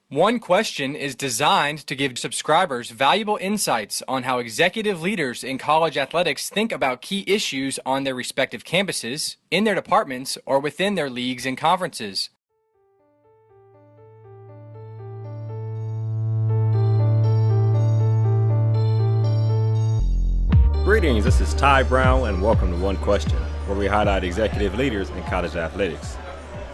One Question is designed to give subscribers valuable insights on how executive leaders in college athletics think about key issues on their respective campuses, in their departments, or within their leagues and conferences. Greetings, this is Ty Brown, and welcome to One Question, where we highlight executive leaders in college athletics.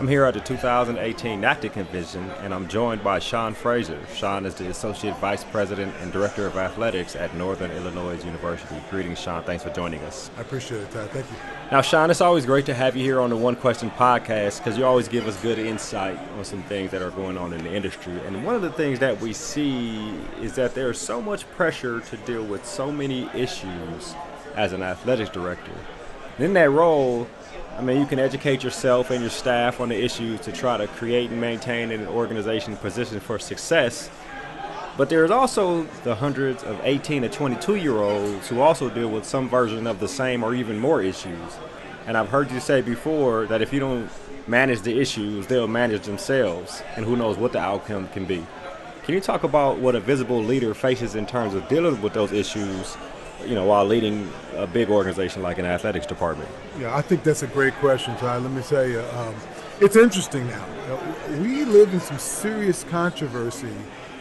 I'm here at the 2018 NACDA Convention, and I'm joined by Sean Frazier. Sean is the Associate Vice President and Director of Athletics at Northern Illinois University. Greetings, Sean. Thanks for joining us. I appreciate it, Ty. Thank you. Now, Sean, it's always great to have you here on the One Question podcast because you always give us good insight on some things that are going on in the industry. And one of the things that we see is that there's so much pressure to deal with so many issues as an athletics director. And in that role, you can educate yourself and your staff on the issues to try to create and maintain an organization positioned for success. But there's also the hundreds of 18 to 22-year-olds who also deal with some version of the same or even more issues. And I've heard you say before that if you don't manage the issues, they'll manage themselves, and who knows what the outcome can be. Can you talk about what a visible leader faces in terms of dealing with those issues, while leading a big organization like an athletics department? Yeah, I think that's a great question, Ty. Let me tell you, it's interesting now. We live in some serious controversy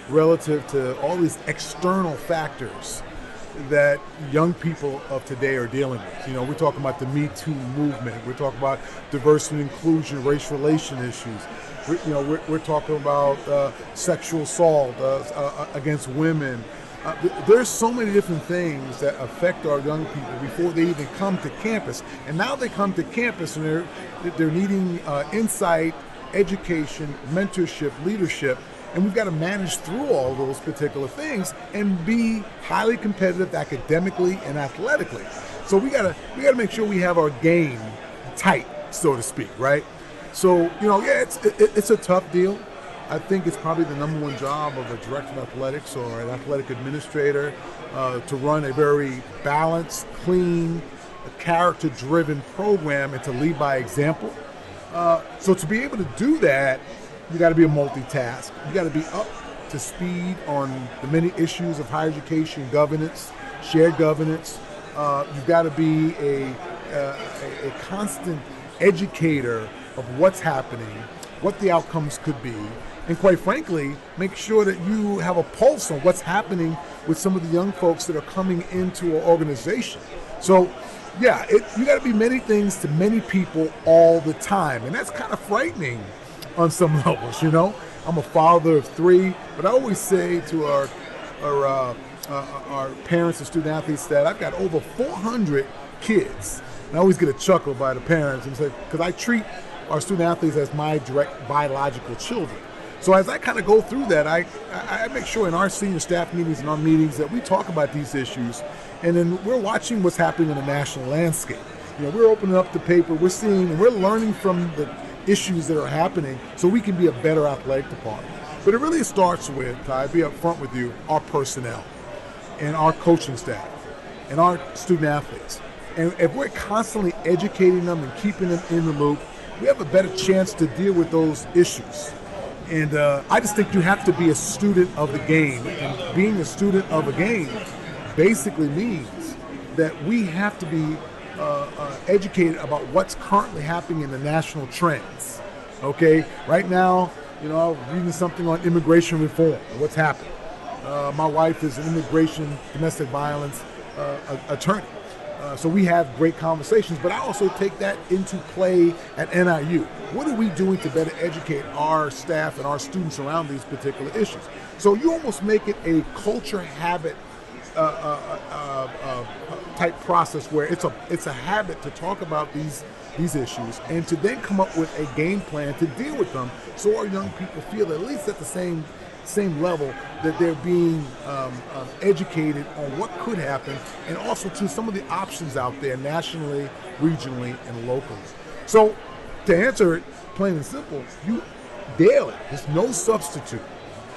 relative to all these external factors that young people of today are dealing with. We're talking about the Me Too movement. We're talking about diversity and inclusion, race relation issues. We're talking about sexual assault against women. There's so many different things that affect our young people before they even come to campus. And now they come to campus and they're needing insight, education, mentorship, leadership. And we've got to manage through all those particular things and be highly competitive academically and athletically. So we gotta make sure we have our game tight, so to speak, right? So it's a tough deal. I think it's probably the number one job of a director of athletics or an athletic administrator to run a very balanced, clean, character-driven program and to lead by example. So to be able to do that, you got to be a multitask. You got to be up to speed on the many issues of higher education governance, shared governance. You've got to be a constant educator of what's happening, what the outcomes could be, and quite frankly, make sure that you have a pulse on what's happening with some of the young folks that are coming into our organization. So, you got to be many things to many people all the time, and that's kind of frightening on some levels. I'm a father of 3, but I always say to our parents and student athletes that I've got over 400 kids. And I always get a chuckle by the parents and say, because I treat our student athletes as my direct biological children. So as I kind of go through that, I make sure in our senior staff meetings and our meetings that we talk about these issues, and then we're watching what's happening in the national landscape. We're opening up the paper, we're seeing, and we're learning from the issues that are happening so we can be a better athletic department. But it really starts with, I'll be up front with you, our personnel and our coaching staff and our student athletes. And if we're constantly educating them and keeping them in the loop, we have a better chance to deal with those issues. And I just think you have to be a student of the game. And being a student of a game basically means that we have to be educated about what's currently happening in the national trends. Okay, right now, I'm reading something on immigration reform, what's happening. My wife is an immigration domestic violence attorney. So we have great conversations, but I also take that into play at NIU. What are we doing to better educate our staff and our students around these particular issues? So you almost make it a culture habit type process where it's a habit to talk about these issues and to then come up with a game plan to deal with them, so our young people feel at least at the same level that they're being educated on what could happen, and also to some of the options out there nationally, regionally, and locally. So to answer it plain and simple, there's no substitute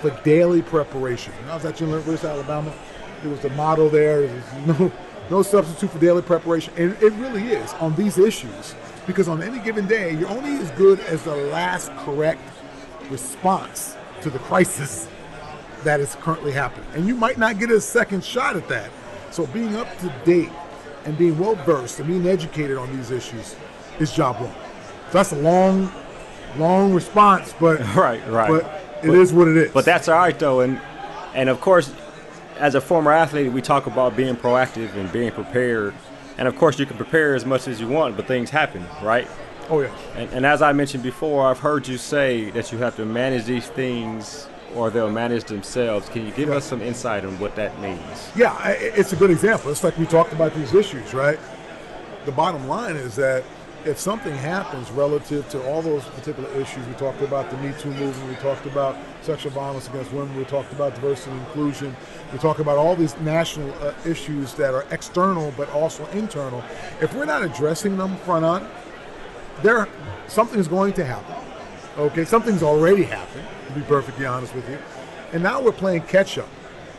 for daily preparation. When I was at University of Alabama, there was a motto there, there's no substitute for daily preparation, and it really is on these issues, because on any given day, you're only as good as the last correct response to the crisis that is currently happening. And you might not get a second shot at that. So being up to date and being well versed and being educated on these issues is job one. So that's a long response, but right. But it is what it is. But that's all right though, and of course, as a former athlete, we talk about being proactive and being prepared. And of course, you can prepare as much as you want, but things happen, right? Oh yeah. And as I mentioned before, I've heard you say that you have to manage these things, or they'll manage themselves. Can you give us some insight on what that means? Yeah, it's a good example. It's like we talked about these issues, right? The bottom line is that if something happens relative to all those particular issues, we talked about the Me Too movement, we talked about sexual violence against women, we talked about diversity and inclusion, we talk about all these national issues that are external but also internal. If we're not addressing them front on, something's going to happen. Okay, something's already happened, to be perfectly honest with you. And now we're playing catch up.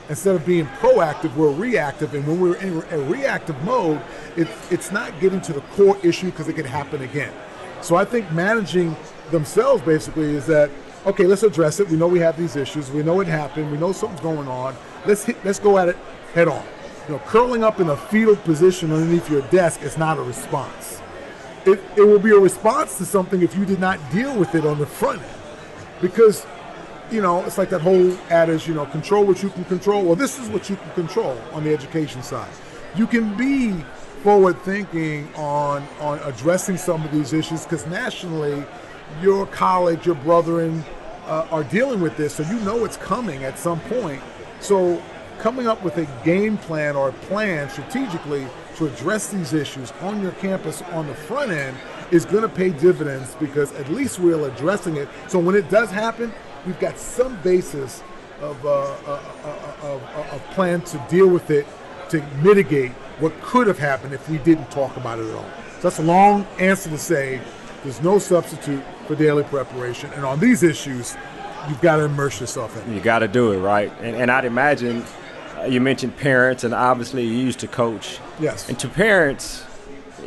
Instead of being proactive, we're reactive, and when we're in a reactive mode, it's not getting to the core issue because it could happen again. So I think managing themselves basically is that, okay, let's address it. We know we have these issues. We know it happened. We know something's going on. Let's go at it head on. Curling up in a fetal position underneath your desk is not a response. It will be a response to something if you did not deal with it on the front end, because it's like that whole adage, control what you can control. Well, this is what you can control on the education side. You can be forward thinking on addressing some of these issues because nationally, your colleagues, your brethren are dealing with this, so you know it's coming at some point. So coming up with a game plan or a plan strategically to address these issues on your campus on the front end is going to pay dividends because at least we're addressing it. So when it does happen, we've got some basis of plan to deal with it, to mitigate what could have happened if we didn't talk about it at all. So that's a long answer to say there's no substitute for daily preparation. And on these issues, you've got to immerse yourself in it. You got to do it, right? And I'd imagine you mentioned parents, and obviously you used to coach. Yes. And to parents,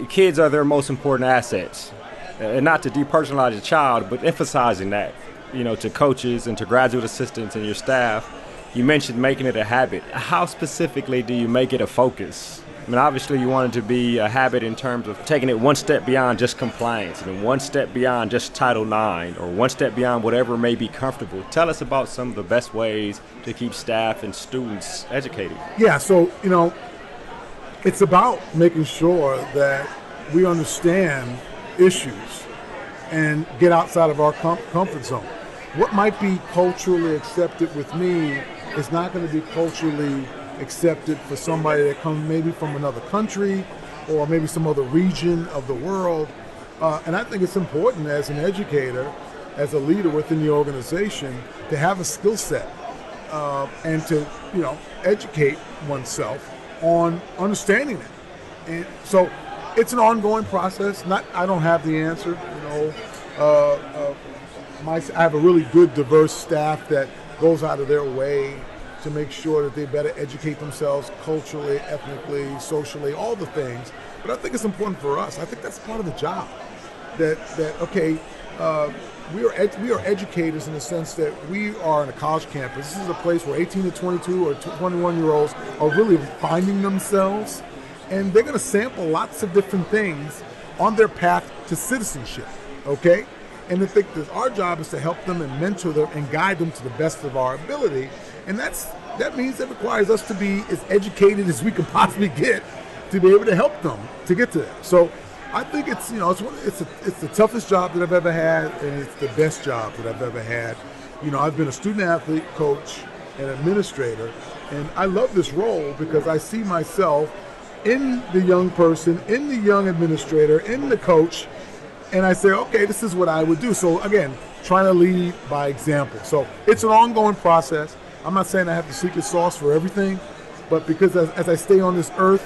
kids are their most important assets. And not to depersonalize the child, but emphasizing that. To coaches and to graduate assistants and your staff, you mentioned making it a habit. How specifically do you make it a focus? I mean, obviously you want it to be a habit in terms of taking it one step beyond just compliance, and one step beyond just Title IX, or one step beyond whatever may be comfortable. Tell us about some of the best ways to keep staff and students educated. Yeah, so, it's about making sure that we understand issues and get outside of our comfort zone. What might be culturally accepted with me is not going to be culturally accepted for somebody that comes maybe from another country or maybe some other region of the world. And I think it's important as an educator, as a leader within the organization, to have a skill set and to educate oneself on understanding it. And so it's an ongoing process. I don't have the answer. I have a really good, diverse staff that goes out of their way to make sure that they better educate themselves culturally, ethnically, socially, all the things. But I think it's important for us. I think that's part of the job. We are educators in the sense that we are on a college campus. This is a place where 18 to 22 or 21-year-olds are really finding themselves, and they're going to sample lots of different things on their path to citizenship, okay? And I think that our job is to help them and mentor them and guide them to the best of our ability. And that means it requires us to be as educated as we can possibly get to be able to help them to get to that. So I think it's the toughest job that I've ever had, and it's the best job that I've ever had. I've been a student athlete, coach, and administrator, and I love this role because I see myself in the young person, in the young administrator, in the coach, and I say, okay, this is what I would do. So again, trying to lead by example. So it's an ongoing process. I'm not saying I have the secret sauce for everything, but because as I stay on this earth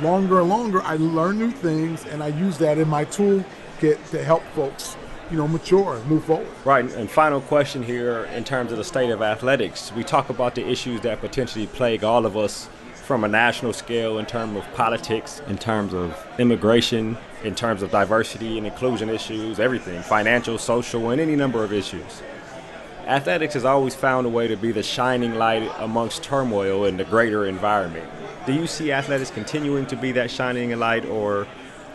longer and longer, I learn new things, and I use that in my toolkit to help folks, mature and move forward. Right, and final question here in terms of the state of athletics. We talk about the issues that potentially plague all of us from a national scale in terms of politics, in terms of immigration, in terms of diversity and inclusion issues, everything, financial, social, and any number of issues. Athletics has always found a way to be the shining light amongst turmoil in the greater environment. Do you see athletics continuing to be that shining light, or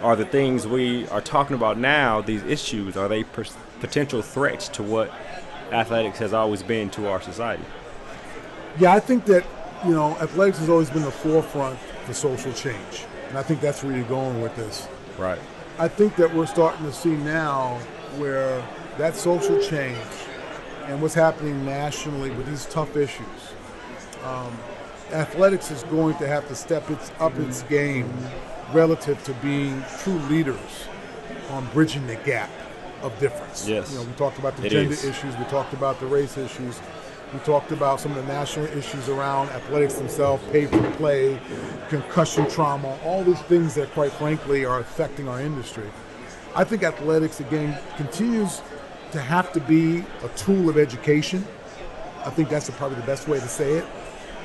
are the things we are talking about now, these issues, are they potential threats to what athletics has always been to our society? Yeah, I think that, athletics has always been the forefront for social change. And I think that's where you're going with this. Right. I think that we're starting to see now where that social change and what's happening nationally with these tough issues, athletics is going to have to step up its game relative to being true leaders on bridging the gap of difference. Yes. We talked about the gender issues, we talked about the race issues, we talked about some of the national issues around athletics themselves, pay for play, concussion trauma, all these things that quite frankly are affecting our industry. I think athletics, again, continues to have to be a tool of education. I think that's probably the best way to say it.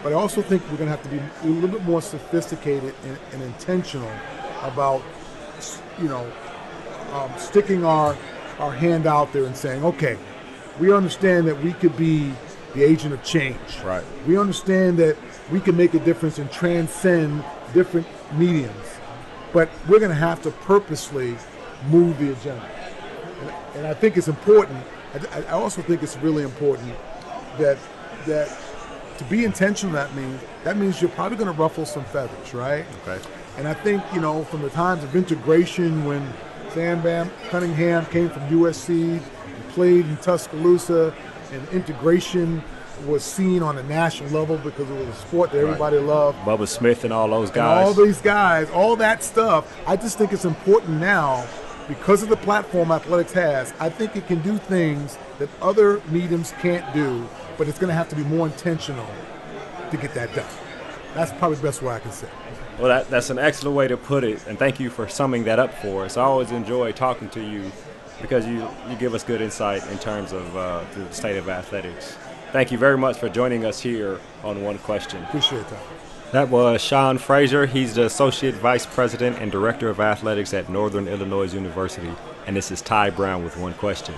But I also think we're going to have to be a little bit more sophisticated and intentional about, sticking our hand out there and saying, okay, we understand that we could be the agent of change. Right. We understand that we can make a difference and transcend different mediums. But we're going to have to purposely move the agenda. And I think it's important. I also think it's really important that to be intentional, that means you're probably going to ruffle some feathers, right? Okay. And I think, from the times of integration when Sam Bam Cunningham came from USC and played in Tuscaloosa, and integration was seen on a national level because it was a sport that everybody loved. Bubba Smith and all those guys. And all these guys, all that stuff. I just think it's important now, because of the platform athletics has, I think it can do things that other mediums can't do, but it's going to have to be more intentional to get that done. That's probably the best way I can say. Well, that's an excellent way to put it, and thank you for summing that up for us. I always enjoy talking to you because you give us good insight in terms of the state of athletics. Thank you very much for joining us here on One Question. Appreciate that. That was Sean Frazier. He's the Associate Vice President and Director of Athletics at Northern Illinois University. And this is Ty Brown with One Question.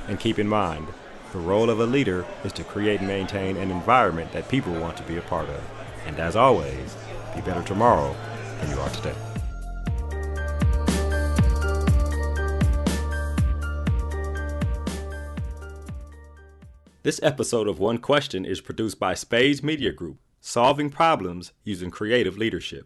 And keep in mind, the role of a leader is to create and maintain an environment that people want to be a part of. And as always, be better tomorrow than you are today. This episode of One Question is produced by Spades Media Group, solving problems using creative leadership.